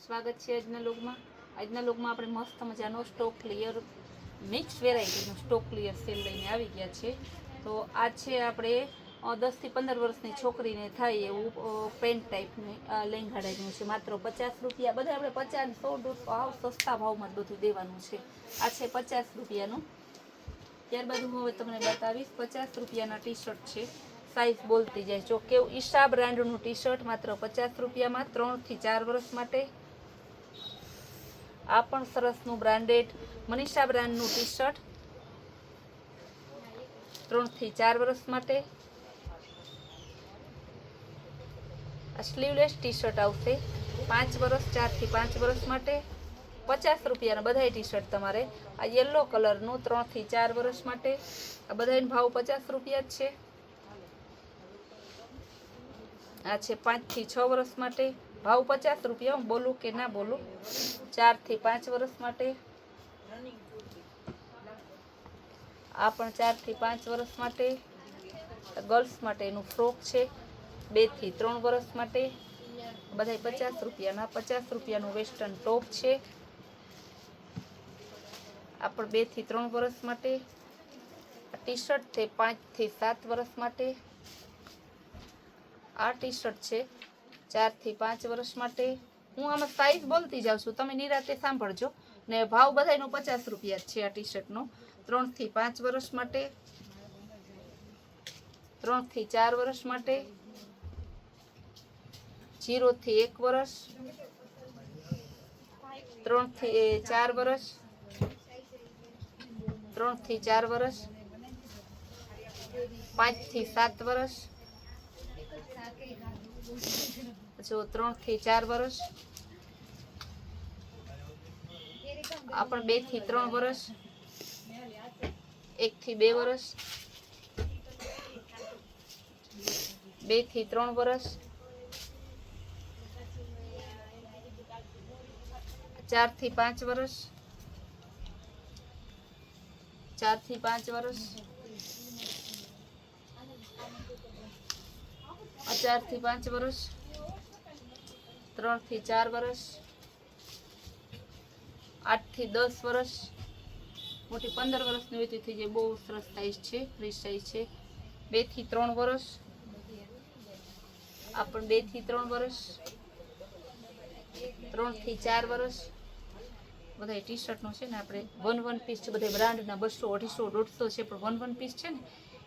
સ્વાગત છે આજના લોકમાં આપણે મસ્ત મજાનો સ્ટોક ક્લિયર મિક્સ વેરાયટીનો સ્ટોક ક્લિયર સેલ લઈને આવી ગયા છે. તો આ છે આપણે 10 થી 15 વર્ષની છોકરીને થાય એવું પેન્ટ ટાઈપની લેંઘા ટાઈપનું છે. માત્ર 50 રૂપિયા. બધા આપણે 50 100 ભાવ સસ્તા ભાવમાં જ બધું દેવાનું છે. આ છે 50 રૂપિયાનું. ત્યારબાદ હું હવે તમને બતાવીશ 50 રૂપિયાના ટી શર્ટ છે. સાઈઝ બોલતી જાય. જો કેવું ઈશા બ્રાન્ડનું ટી શર્ટ માત્ર 50 રૂપિયામાં 3 થી 4 વર્ષ માટે. આ પણ સરસનું બ્રાન્ડેડ મનીષા બ્રાન્ડનું ટી શર્ટ 3 થી 4 વર્ષ માટે. આ સ્લીવલેસ ટી શર્ટ આવશે 5 વર્ષ 4 થી 5 વર્ષ માટે. 50 રૂપિયાના બધા ટી શર્ટ તમારે. આ યલો કલરનું 3 થી 4 વર્ષ માટે. આ બધાનો ભાવ 50 રૂપિયા જ છે. આ છે 5 થી 6 વર્ષ માટે. ભાવ 50 રૂપિયા. હું બોલું કે ના બોલું? 4 થી 5 વર્ષ માટે. આ પણ 4 થી 5 વર્ષ માટે. ગર્લ્સ માટેનું ફ્રોક છે 2 થી 3 વર્ષ માટે. બધા 50 રૂપિયાના. 50 રૂપિયાનું વેસ્ટર્ન ટોપ છે. આ પણ 2 થી 3 વર્ષ માટે. ટી શર્ટ છે 5 થી 7 વર્ષ માટે. આ ટી શર્ટ છે 4 થી 5 વર્ષ માટે. હું આમાં સાઈઝ બોલતી જાઉં છું, તમે નિરાતે સાંભળજો. ને ભાવ બધાયનો 50 રૂપિયા છે. આ ટી શર્ટનો 3 થી 5 વર્ષ માટે. 3 થી 4 વર્ષ માટે. 0 થી 1 વર્ષ. 3 થી 4 વર્ષ. 3 થી 4 વર્ષ. 5 થી 7 વર્ષ. જો 3 થી 4 વર્ષ. આ પણ 2 થી 3 વર્ષ. 1 થી 2 વર્ષ. 2 થી 3 વર્ષ. 4 થી 5 વર્ષ. 4 થી 5 વર્ષ. 4 થી 5 વર્ષ. 3 થી 4 વર્ષ. 8 થી 10 વર્ષ. મોટી 15 વર્ષની હોય તો થઈ જાય. બહુ સરસ સાઈઝ છે, ફ્રી સાઈઝ છે. 2 થી 3 વર્ષ. આ પણ 2 થી 3 વર્ષ. 3 થી 4 વર્ષ. બધા ટી શર્ટનો છે ને આપણે વન પીસ છે. બધા બ્રાન્ડના 200, 250, 150 છે, પણ વન પીસ છે ને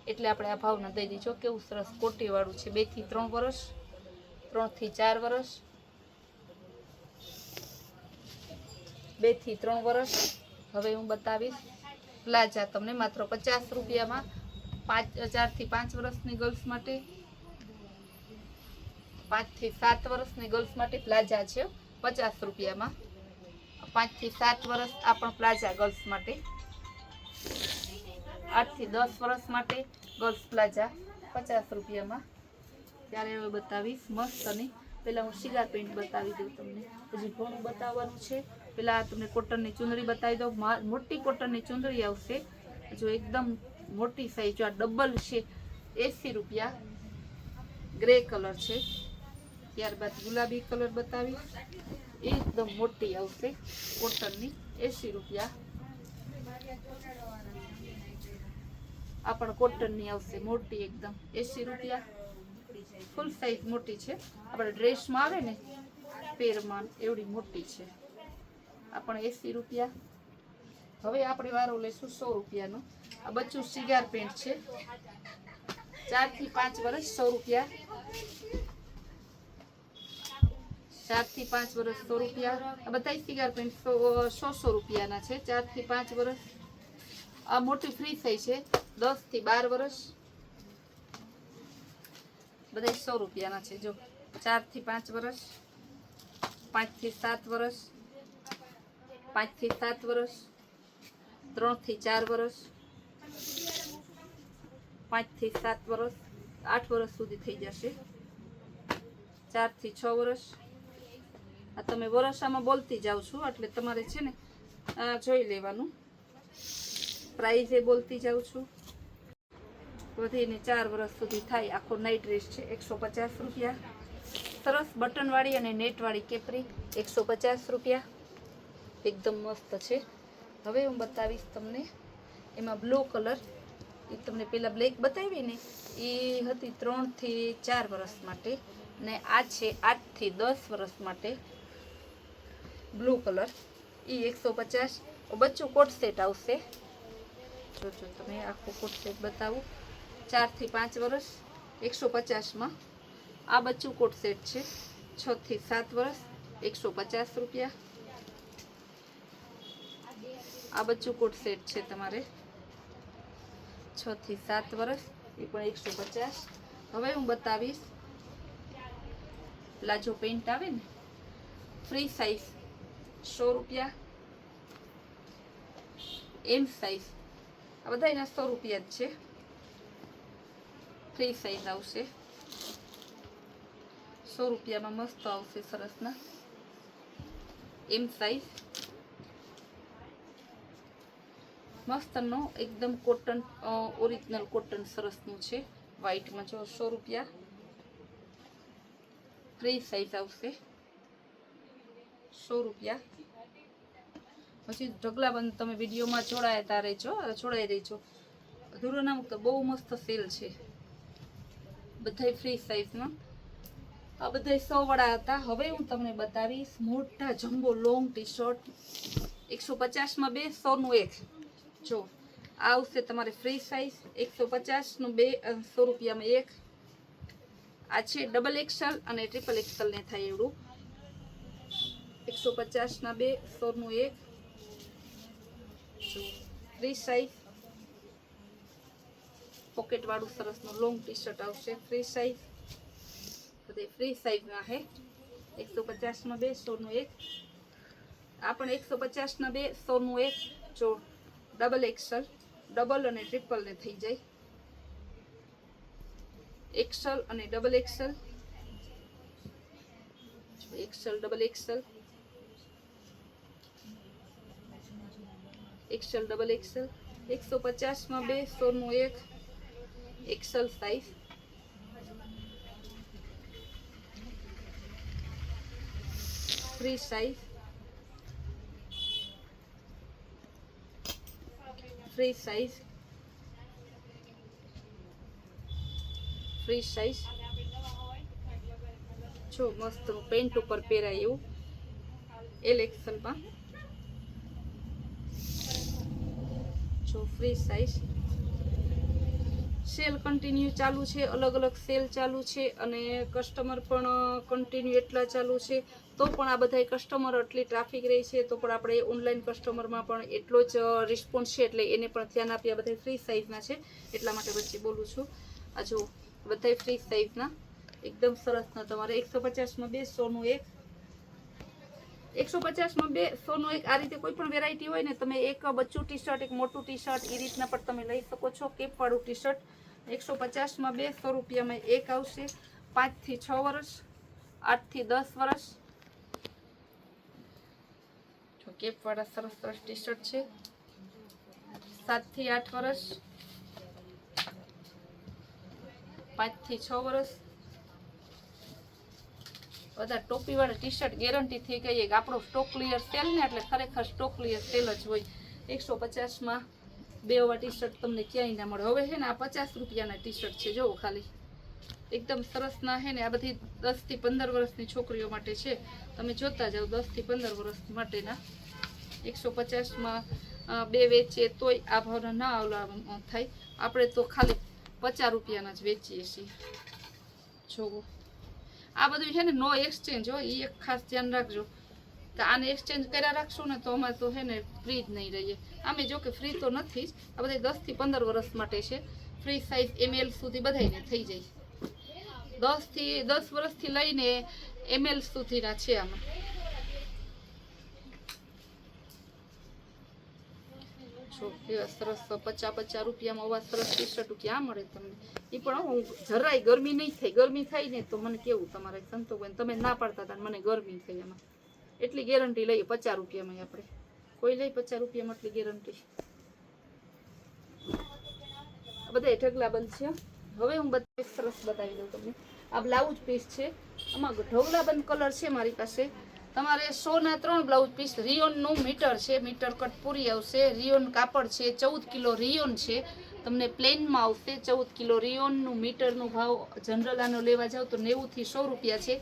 એટલે આપણે આ ભાવના દઈ દીધો. કેવું સરસ કોટીવાળું છે. 2 થી 3 વર્ષ. 3 થી 4 વર્ષ. 2 થી 3 વર્ષ. હવે હું બતાવીશ પ્લાઝા તમને માત્ર 50 રૂપિયામાં. 4 થી 5 વર્ષની ગર્લ્સ માટે. 5 થી 7 વર્ષની ગર્લ્સ માટે પ્લાઝા છે 50 રૂપિયામાં. 5 થી 7 વર્ષ. આ પણ પ્લાઝા ગર્લ્સ માટે. 8 થી 10 વર્ષ માટે ગર્લ્સ પ્લાઝા 50 રૂપિયામાં. ત્યારે હવે બતાવીશ મસ્તની. પહેલાં હું શિગાર પેન્ટ બતાવી દઉં તમને. હજી ઘણું બતાવવાનું છે. પહેલાં તમને કોટનની ચુંદડી બતાવી દઉં. મોટી કોટનની ચુંદડી આવશે. જો એકદમ મોટી સાઈઝ. જો આ ડબલ છે 80 રૂપિયા. ગ્રે કલર છે. ત્યારબાદ ગુલાબી કલર બતાવીશ. એકદમ મોટી આવશે કોટનની 80 રૂપિયા. આ પણ કોટનની આવશે મોટી એકદમ 80 રૂપિયા. ફૂલ સાઈઝ મોટી છે. આપણે ડ્રેસમાં આવે ને પેરમાં એવડી મોટી છે. આ પણ 80 રૂપિયા. હવે આપણે વારો લઈશું 100 રૂપિયાનો. આ બચ્ચું શિગાર પેન્ટ છે 4 થી 5 વર્ષ 100 રૂપિયા. 4 થી 5 વર્ષ 100 રૂપિયા. આ બધા શિગાર પેન્ટ 100 રૂપિયાના છે. 4 થી 5 વર્ષ. આ મોટી ફ્રી થઈ છે 10 થી 12 વર્ષ. બધા 100 રૂપિયાના છે. જો 4 થી 5 વર્ષ. 5 થી 7 વર્ષ. 5 થી 7 વર્ષ. 3 થી 4 વર્ષ. 5 થી 7 વર્ષ. 8 વર્ષ સુધી થઈ જશે. 4 થી 6 વર્ષ. આ તમે વર્ષામાં બોલતી જાઓ છો એટલે તમારે છે ને જોઈ લેવાનું. પ્રાઇઝ એ બોલતી જાઉં છું. વધીને 4 વર્ષ સુધી થાય. આખો નાઇટ ડ્રેસ છે 150 રૂપિયા. સરસ બટનવાળી અને નેટવાળી કેપરી 150 રૂપિયા, એકદમ મસ્ત છે. હવે હું બતાવીશ તમને એમાં બ્લુ કલર, એ તમને પહેલાં બ્લેક બતાવી ને એ હતી 3 થી 4 વર્ષ માટે, ને આ છે 8 થી 10 વર્ષ માટે બ્લુ કલર, એ 150. બચ્ચું કોટ સેટ આવશે. જો તમે આખું કોટ સેટ બતાવું, 4 થી 5 વર્ષ 150માં. આ બચ્ચું કોટ સેટ છે 6 થી 7 વર્ષ 150 રૂપિયા. આ બચ્ચું કોટ સેટ છે તમારે 6 થી 7 વર્ષ, એ પણ 150. હવે હું બતાવીશ પ્લાઝો પેન્ટ આવે ને, ફ્રી સાઈઝ 100 રૂપિયા, એમ સાઈઝ, આ બધા એના 100 રૂપિયા જ છે. ફ્રી સાઈઝ આવશે 100 રૂપિયામાં, મસ્ત આવશે સરસના. એમ સાઈઝ મસ્તનો એકદમ કોટન, ઓરિજિનલ કોટન સરસનું છે, વ્હાઈટમાં. જો 100 રૂપિયા ફ્રી સાઈઝ આવશે 100 રૂપિયા. પછી ઢગલાબંધ તમે વિડીયોમાં જોડાઈ રહેજો. અધૂરો ના મૂકતો, બહુ મસ્ત સેલ છે. બધાય ફ્રી સાઈઝમાં. આ બધા 100 વાળા હતા. હવે હું તમને બતાવીશ મોટા જમ્બો લોંગ ટી શર્ટ 150માં 2, 100 નું 1. જો આ આવશે તમારે ફ્રી સાઈઝ 150 નું 2, 100 રૂપિયામાં 1. આ છે ડબલ એક્સેલ અને ટ્રિપલ એક્સેલ ને થાય એવડું. 150ના 2, 100 નું 1. જો ફ્રી સાઈઝ પોકેટ વાળું સરસનું લોંગ ટી શર્ટ આવશે, ફ્રી સાઈઝ. બધે ફ્રી સાઈઝમાં છે 150માં 2, 100 નું 1. આ પણ 150ના 2, 100 નું 1. જો ડબલ એક્સેલ, ડબલ અને ટ્રિપલ ને થઈ જાય. એક્સેલ અને double XL, XL double XL, XL double XL. 150માં 2, 100 નું 1. XL size. Free size, free size, free size. જો મસ્ત પેન્ટ ઉપર પહેરાય એવું એલ એક્સેલમાં. જો ફ્રી સાઈઝ. સેલ કન્ટિન્યુ ચાલુ છે, અલગ અલગ સેલ ચાલુ છે, અને કસ્ટમર પણ કન્ટિન્યુ એટલા ચાલુ છે. તો પણ આ બધા કસ્ટમર એટલી ટ્રાફિક રહી છે, તો પણ આપણે ઓનલાઈન કસ્ટમરમાં પણ એટલો જ રિસ્પોન્સ છે, એટલે એને પણ ધ્યાન આપીએ. બધા ફ્રી સાઈઝના છે, એટલા માટે વચ્ચે બોલું છું. આ જો બધા ફ્રી સાઈઝના એકદમ સરસના તમારે 150માં 2, 100 નું 1. 150માં 2, 100 નું 1. આ રીતે કોઈ પણ વેરાયટી હોય ને, તમે એક બચ્ચું ટી શર્ટ, એક મોટું ટી શર્ટ, એ રીતના પણ તમે લઈ શકો છો. કેપ વાળું ટી શર્ટ 150માં 2, 100 રૂપિયામાં 1 આવશે. 5 થી 6 વર્ષ, 8 થી 10 વર્ષ. જો કેપ વાળા સરસ સરસ ટી શર્ટ છે. 7 થી 8 વર્ષ, 5 થી 6 વર્ષ. બધા ટોપી વાળા ટી શર્ટ ગેરંટી થઈ ગઈ કે આપણો સ્ટોક ક્લિયર સેલ ને, એટલે ખરેખર સ્ટોક ક્લિયર સેલ જ હોય. 150માં 2 એવા ટી શર્ટ તમને ક્યાંય ના મળે. હવે છે ને આ 50 રૂપિયાના ટી શર્ટ છે, જોવો ખાલી એકદમ સરસ ના છે ને. આ બધી 10 થી 15 વર્ષની છોકરીઓ માટે છે. તમે જોતા જાઓ 10 થી 15 વર્ષ માટેના. 150માં 2 વેચીએ તોય આ ભાવના ના આવલા થાય. આપણે તો ખાલી 50 રૂપિયાના જ વેચીએ છીએ. જોવો આ બધું છે ને નો એક્સચેન્જ હોય, એ એક ખાસ ધ્યાન રાખજો કે આને એક્સચેન્જ કર્યા રાખશું ને તો અમારે તો છે ને ફ્રી જ નહીં રહીએ. આમે જો કે ફ્રી તો નથી જ. આ બધા 10 થી 15 વર્ષ માટે છે. ફ્રી સાઈઝ ML સુધી બધાને થઈ જાય. 10 વર્ષથી લઈને ML સુધીના છે આમાં. જો એવા સરસ 50 રૂપિયામાં આવા સરસ ટી શર્ટ ક્યાં મળે તમને? એ પણ હું જરાય ગરમી નહીં થાય. ગરમી થાય ને તો મને કેવું તમારે સંતોષ, તમે ના પાડતા હતા મને ગરમી થઈ. એમાં એટલી ગેરંટી લઈએ 50 રૂપિયામાં. આપણે કોઈ લઈ 50 રૂપિયામાં એટલી ગેરંટી. બધા ઢગલા બંધ છે. હવે હું બધા સરસ બતાવી દઉં તમને. આ બ્લાઉઝ પીસ છે, આમાં ઢોગલાબંધ કલર છે મારી પાસે. તમારે 100ના 3 બ્લાઉઝ પીસ. રિયોનનું મીટર છે, મીટર કટ પૂરી આવશે. રિયોન કાપડ છે, 14 કિલો રિયોન છે, તમને પ્લેનમાં આવશે. 14 કિલો રિયોનનું મીટરનું ભાવ જનરલ આનો લેવા જાવ તો 90 થી 100 રૂપિયા છે.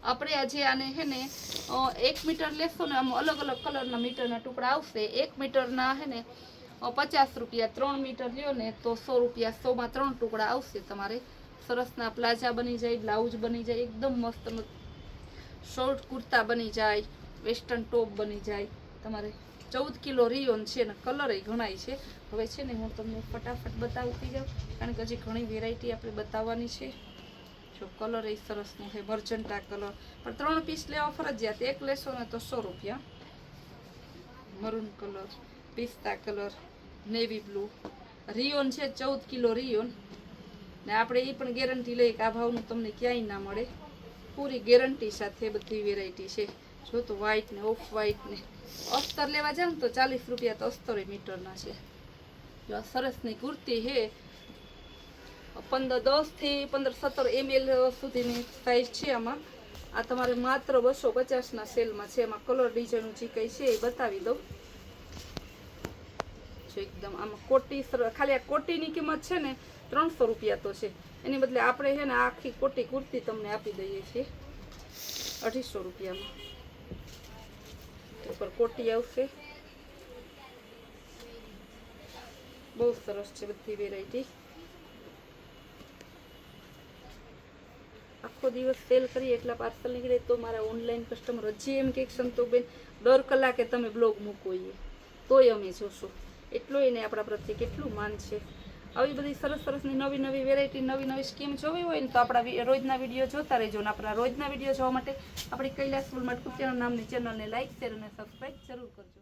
આપણે આજે આને હે ને 1 મીટર લેશો ને, આમ અલગ અલગ કલરના મીટરના ટુકડા આવશે. 1 મીટરના હે ને 50 રૂપિયા, 3 મીટર લ્યો ને તો 100 રૂપિયા. 100માં 3 ટુકડા આવશે. તમારે સરસના પ્લાઝા બની જાય, બ્લાઉઝ બની જાય, એકદમ મસ્ત શોર્ટ કુર્તા બની જાય, વેસ્ટર્ન ટોપ બની જાય. તમારે 14 કિલો રિયોન છે ને કલર ઘણાય છે. હવે છે ને હું તમને ફટાફટ બતાવતી જાઉં, કારણ કે હજી ઘણી વેરાયટી આપણે બતાવવાની છે. જો કલર સરસનો છે, મર્જન્ટા કલર, પણ 3 પીસ લેવા ફરજિયાત. 1 લેશો ને તો 100 રૂપિયા. મરૂન કલર, પિસ્તા કલર, નેવી બ્લુ, રિયોન છે 14 કિલો રિયોન. ને આપણે એ પણ ગેરંટી લઈએ કે આ ભાવનું તમને ક્યાંય ના મળે. પૂરી ગેરંટી સાથે બધી વેરાયટી છે. જો તો વ્હાઈટ ને ઓફ વ્હાઈટ ને અસ્તર લેવા જાવ ને તો 40 રૂપિયા તો અસ્તર મીટરના છે. જો સરસની કુર્તી છે, 10 થી 15-17 ml સુધીની સાઈઝ છે આમાં. આ તમારે માત્ર 250ના સેલમાં છે. એમાં કલર ડિઝાઇન જે કંઈ છે એ બતાવી દઉં. જો એકદમ આમાં કોટી, ખાલી આ કોટીની કિંમત છે ને 300 રૂપિયા તો છે. એની બદલે આપણે છે ને આખી કોટી કુર્તી તમને આપી દઈએ છીએ 250 રૂપિયામાં. ઉપર કોટી આવશે. બહુ સરસ છે બધી વેરાયટી. આખો દિવસ સેલ કરીએ એટલા પાર્સલ નીકળે તો મારા ઓનલાઈન કસ્ટમર હજી એમ કે સંતોષબેન 10 કલાકે તમે બ્લોગ મૂકો તોય અમે જોશું. એટલો એને આપણા પ્રત્યે કેટલું માન છે. આવી બધી સરસ સરસની નવી નવી વેરાયટી, નવી નવી સ્કીમ જોવી હોય ને તો આપણા રોજના વિડીયો જોતા રહેજો. અને આપણા રોજના વિડીયો જોવા માટે આપણી કૈલાસ વર્લ્ડ કુર્તિયાના નામની ચેનલને લાઈક, શેર અને સબસ્ક્રાઈબ જરૂર કરજો.